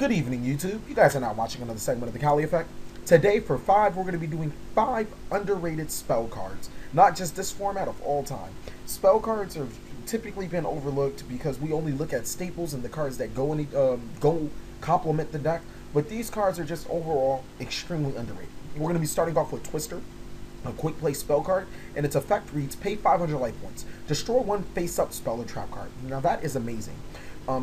Good evening, YouTube. You guys are now watching another segment of the TheCaliEffect. Today, for 5, we're going to be doing 5 underrated spell cards. Not just this format, of all time. Spell cards have typically been overlooked because we only look at staples and the cards that go complement the deck. But these cards are just overall extremely underrated. We're going to be starting off with Twister, a quick play spell card, and its effect reads: pay 500 life points, destroy one face-up spell or trap card. Now that is amazing.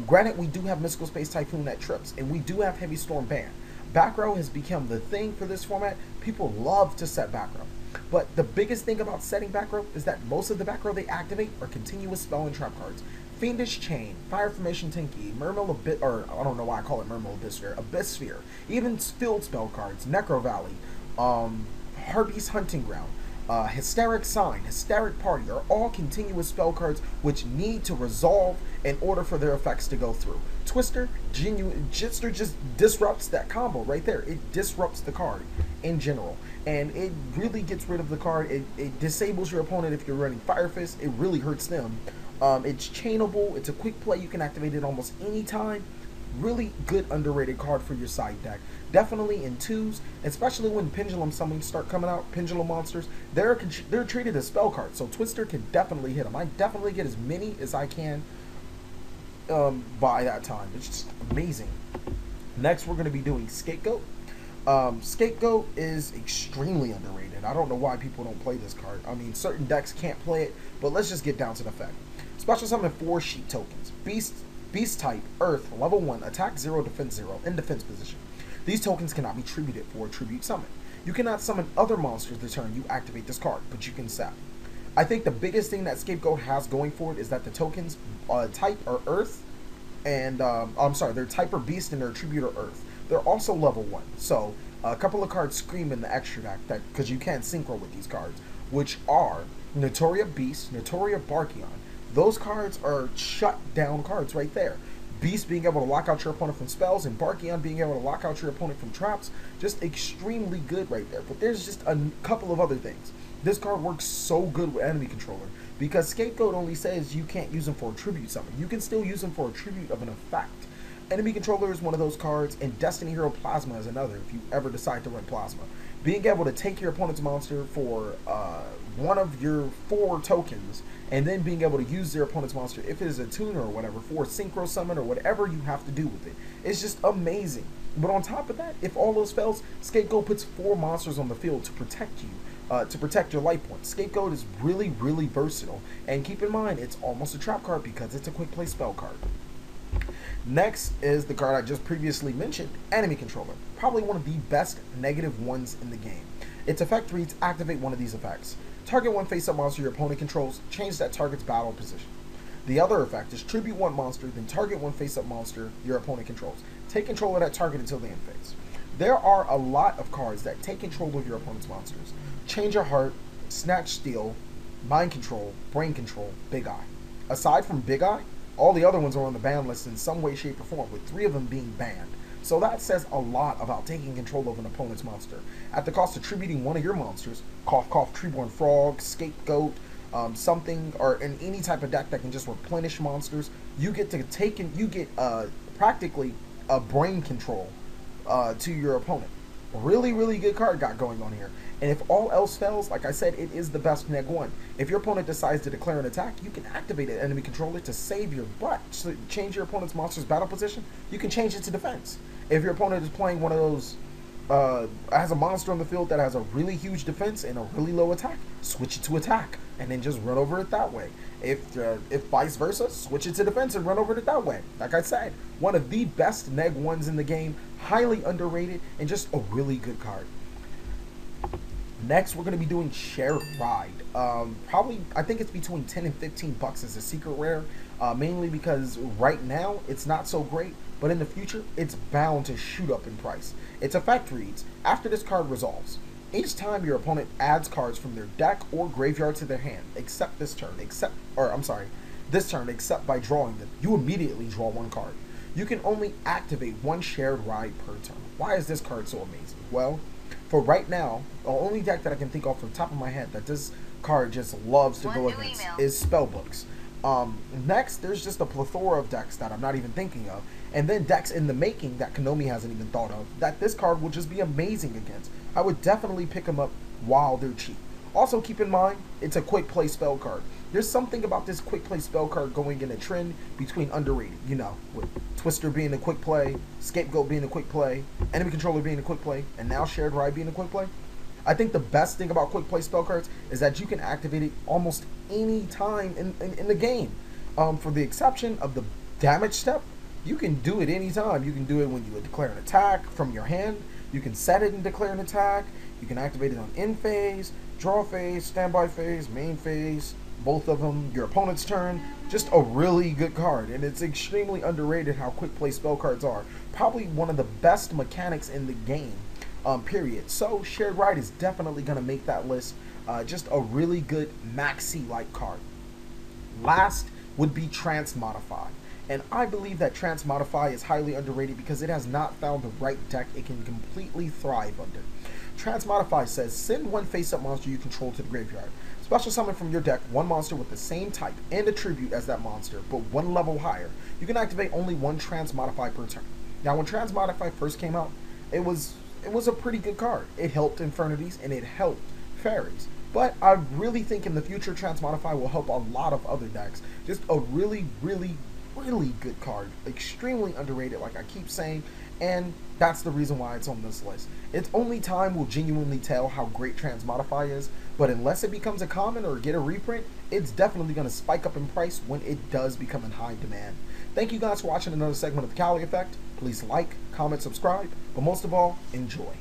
Granted, we do have Mystical Space Typhoon that trips, and we do have Heavy Storm Ban. Back row has become the thing for this format. People love to set back row. But the biggest thing about setting back row is that most of the back row they activate are continuous spell and trap cards. Fiendish Chain, Fire Formation Tinky, Mermail Abyss, or I don't know why I call it Mermail Abyss Sphere, even field spell cards, Necro Valley, Harpy's Hunting Ground, Hysteric Sign, Hysteric Party are all continuous spell cards which need to resolve in order for their effects to go through. Twister just disrupts that combo right there. It disrupts the card in general, and it really gets rid of the card. It disables your opponent if you're running Fire Fist. It really hurts them. It's chainable. It's a quick play. You can activate it almost any time. Really good underrated card for your side deck. Definitely in 2s, especially when pendulum summons start coming out. Pendulum monsters, they're treated as spell cards, so Twister can definitely hit them. I definitely get as many as I can by that time. It's just amazing. Next, we're going to be doing Scapegoat. Scapegoat is extremely underrated. I don't know why people don't play this card. I mean, certain decks can't play it, but let's just get down to the effect. Special summon 4 sheet tokens. Beast type, Earth, level 1, attack 0, defense 0, in defense position. These tokens cannot be tributed for a tribute summon. You cannot summon other monsters the turn you activate this card, but you can sap. I think the biggest thing that Scapegoat has going for it is that the tokens type are Earth, and I'm sorry, their type are Beast and their attribute are Earth. They're also level 1, so a couple of cards scream in the extra deck that because you can't synchro with these cards, which are Notoria Beast, Notoria Barkion. Those cards are shut down cards right there. Beast being able to lock out your opponent from spells, and Barkion being able to lock out your opponent from traps. Just extremely good right there. But there's just a couple of other things. This card works so good with enemy controller because Scapegoat only says you can't use them for a tribute summon. You can still use them for a tribute of an effect. Enemy controller is one of those cards, and Destiny Hero Plasma is another if you ever decide to run Plasma. Being able to take your opponent's monster for one of your 4 tokens, and then being able to use their opponent's monster, if it is a tuner or whatever, for a synchro summon or whatever you have to do with it. It's just amazing. But on top of that, if all those fails, Scapegoat puts 4 monsters on the field to protect you, to protect your life points. Scapegoat is really, really versatile. And keep in mind, it's almost a trap card because it's a quick play spell card. Next is the card I just previously mentioned, Enemy Controller. Probably one of the best negative ones in the game. Its effect reads: activate one of these effects. Target one face-up monster your opponent controls, change that target's battle position. The other effect is tribute one monster, then target one face-up monster your opponent controls. Take control of that target until the end phase. There are a lot of cards that take control of your opponent's monsters. Change Your Heart, Snatch Steal, Mind Control, Brain Control, Big Eye. Aside from Big Eye, all the other ones are on the ban list in some way, shape, or form, with 3 of them being banned. So that says a lot about taking control of an opponent's monster. At the cost of tributing one of your monsters, Cough Cough, Treeborn Frog, Scapegoat, something, or in any type of deck that can just replenish monsters, you get to take and you get practically a brain control to your opponent. Really, really good card got going on here. And if all else fails, like I said, it is the best neg one. If your opponent decides to declare an attack, you can activate an enemy controller to save your butt. So change your opponent's monster's battle position, you can change it to defense. If your opponent is playing one of those, has a monster on the field that has a really huge defense and a really low attack, switch it to attack and then just run over it that way. If vice versa, switch it to defense and run over it that way. Like I said, one of the best neg ones in the game, highly underrated, and just a really good card. Next, we're going to be doing Shared Ride. Probably, I think it's between 10 and 15 bucks as a secret rare, mainly because right now it's not so great, but in the future it's bound to shoot up in price. Its effect reads: after this card resolves, each time your opponent adds cards from their deck or graveyard to their hand, except this turn, except by drawing them, you immediately draw 1 card. You can only activate 1 Shared Ride per turn. Why is this card so amazing? Well, for right now, the only deck that I can think of from the top of my head that this card just loves to go against is Spellbooks. Next, there's just a plethora of decks that I'm not even thinking of, and then decks in the making that Konami hasn't even thought of that this card will just be amazing against. I would definitely pick them up while they're cheap. Also, keep in mind, it's a quick play spell card. There's something about this quick play spell card going in a trend between underrated, with Twister being a quick play, Scapegoat being a quick play, Enemy Controller being a quick play, and now Shared Ride being a quick play. I think the best thing about quick play spell cards is that you can activate it almost any time in the game. For the exception of the damage step, you can do it anytime. You can do it when you declare an attack from your hand. You can set it and declare an attack. You can activate it on end phase, draw phase, standby phase, main phase, both of them, your opponent's turn. Just a really good card, and it's extremely underrated how quick play spell cards are. Probably one of the best mechanics in the game. Period. So Shared Ride is definitely going to make that list. Just a really good maxi-like card. Last would be Transmodify. And I believe that Transmodify is highly underrated because it has not found the right deck it can completely thrive under. Transmodify says, send one face-up monster you control to the graveyard. Special summon from your deck one monster with the same type and attribute as that monster, but one level higher. You can activate only one Transmodify per turn. Now, when Transmodify first came out, it was a pretty good card. It helped Infernities and it helped Fairies. But I really think in the future Transmodify will help a lot of other decks. Just a really, really, really good card. Extremely underrated, like I keep saying, and that's the reason why it's on this list. It's only time will genuinely tell how great Transmodify is, but unless it becomes a common or get a reprint, it's definitely going to spike up in price when it does become in high demand. Thank you guys for watching another segment of The Cali Effect. Please like, comment, subscribe, but most of all, enjoy.